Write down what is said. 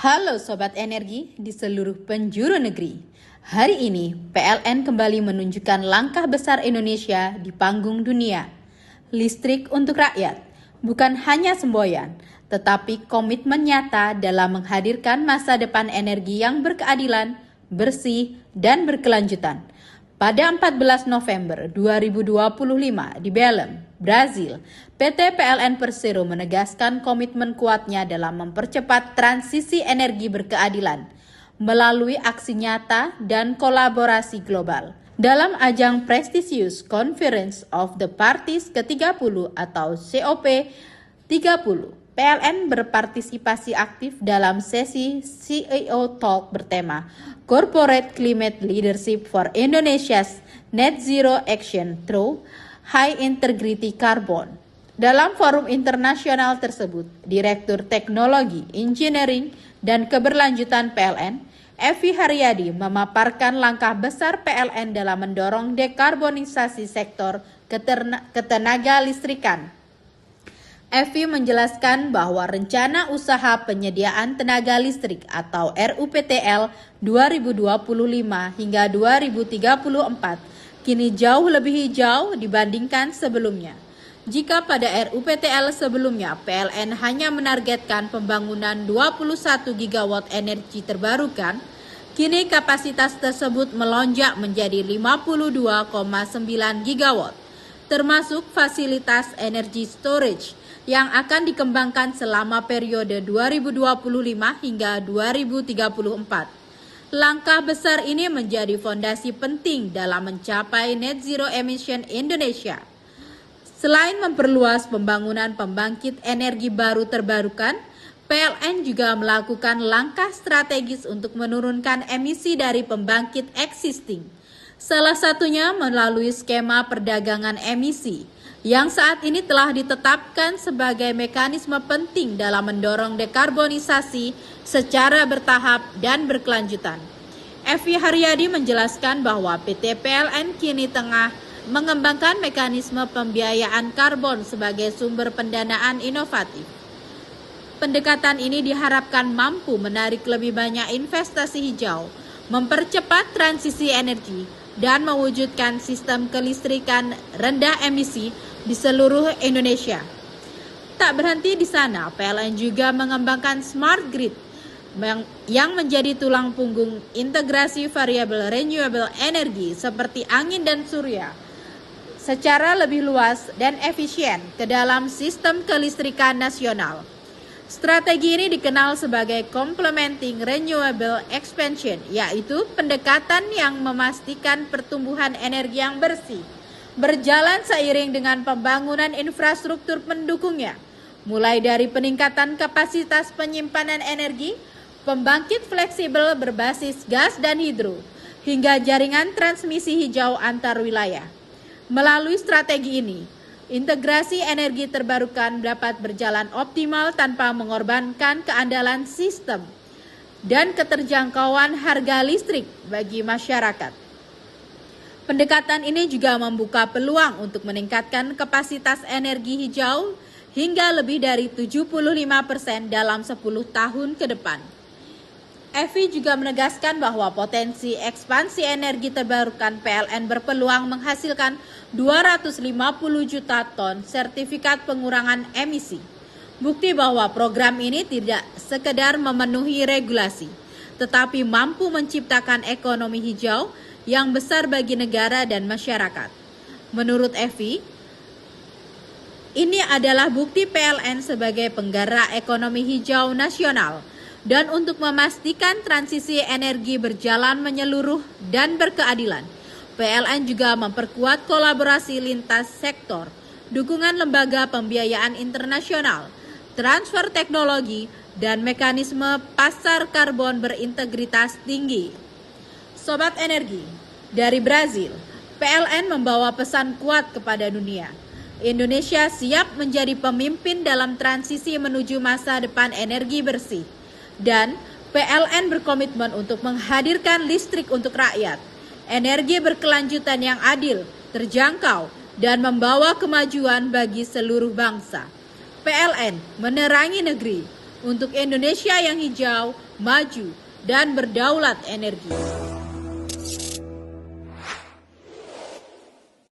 Halo Sobat Energi di seluruh penjuru negeri. Hari ini PLN kembali menunjukkan langkah besar Indonesia di panggung dunia. Listrik untuk rakyat bukan hanya semboyan, tetapi komitmen nyata dalam menghadirkan masa depan energi yang berkeadilan, bersih, dan berkelanjutan. Pada 14 November 2025 di Belém, Brazil, PT PLN Persero menegaskan komitmen kuatnya dalam mempercepat transisi energi berkeadilan melalui aksi nyata dan kolaborasi global. Dalam ajang prestisius Conference of the Parties ke-30 atau COP30, PLN berpartisipasi aktif dalam sesi CEO Talk bertema Corporate Climate Leadership for Indonesia's Net Zero Action Through High Integrity Carbon. Dalam forum internasional tersebut, Direktur Teknologi, Engineering, dan Keberlanjutan PLN, Evi Haryadi memaparkan langkah besar PLN dalam mendorong dekarbonisasi sektor ketenaga listrikan. Evi menjelaskan bahwa rencana usaha penyediaan tenaga listrik atau RUPTL 2025 hingga 2034 kini jauh lebih hijau dibandingkan sebelumnya. Jika pada RUPTL sebelumnya PLN hanya menargetkan pembangunan 21 gigawatt energi terbarukan, kini kapasitas tersebut melonjak menjadi 52,9 gigawatt, termasuk fasilitas energi storage yang akan dikembangkan selama periode 2025 hingga 2034. Langkah besar ini menjadi fondasi penting dalam mencapai net zero emission Indonesia. Selain memperluas pembangunan pembangkit energi baru terbarukan, PLN juga melakukan langkah strategis untuk menurunkan emisi dari pembangkit existing. Salah satunya melalui skema perdagangan emisi, yang saat ini telah ditetapkan sebagai mekanisme penting dalam mendorong dekarbonisasi secara bertahap dan berkelanjutan. Evi Haryadi menjelaskan bahwa PT PLN kini tengah mengembangkan mekanisme pembiayaan karbon sebagai sumber pendanaan inovatif. Pendekatan ini diharapkan mampu menarik lebih banyak investasi hijau, mempercepat transisi energi, dan mewujudkan sistem kelistrikan rendah emisi di seluruh Indonesia. Tak berhenti di sana, PLN juga mengembangkan smart grid yang menjadi tulang punggung integrasi variabel renewable energy seperti angin dan surya secara lebih luas dan efisien ke dalam sistem kelistrikan nasional. Strategi ini dikenal sebagai complementing renewable expansion, yaitu pendekatan yang memastikan pertumbuhan energi yang bersih berjalan seiring dengan pembangunan infrastruktur pendukungnya, mulai dari peningkatan kapasitas penyimpanan energi, pembangkit fleksibel berbasis gas dan hidro, hingga jaringan transmisi hijau antar wilayah. Melalui strategi ini, integrasi energi terbarukan dapat berjalan optimal tanpa mengorbankan keandalan sistem dan keterjangkauan harga listrik bagi masyarakat. Pendekatan ini juga membuka peluang untuk meningkatkan kapasitas energi hijau hingga lebih dari 75% dalam 10 tahun ke depan. Evi juga menegaskan bahwa potensi ekspansi energi terbarukan PLN berpeluang menghasilkan 250 juta ton sertifikat pengurangan emisi. Bukti bahwa program ini tidak sekedar memenuhi regulasi, tetapi mampu menciptakan ekonomi hijau yang besar bagi negara dan masyarakat. Menurut Evi, ini adalah bukti PLN sebagai penggerak ekonomi hijau nasional dan untuk memastikan transisi energi berjalan menyeluruh dan berkeadilan. PLN juga memperkuat kolaborasi lintas sektor, dukungan lembaga pembiayaan internasional, transfer teknologi, dan mekanisme pasar karbon berintegritas tinggi. Sobat Energi, dari Brazil, PLN membawa pesan kuat kepada dunia. Indonesia siap menjadi pemimpin dalam transisi menuju masa depan energi bersih. Dan PLN berkomitmen untuk menghadirkan listrik untuk rakyat, energi berkelanjutan yang adil, terjangkau, dan membawa kemajuan bagi seluruh bangsa. PLN menerangi negeri, untuk Indonesia yang hijau, maju, dan berdaulat energi.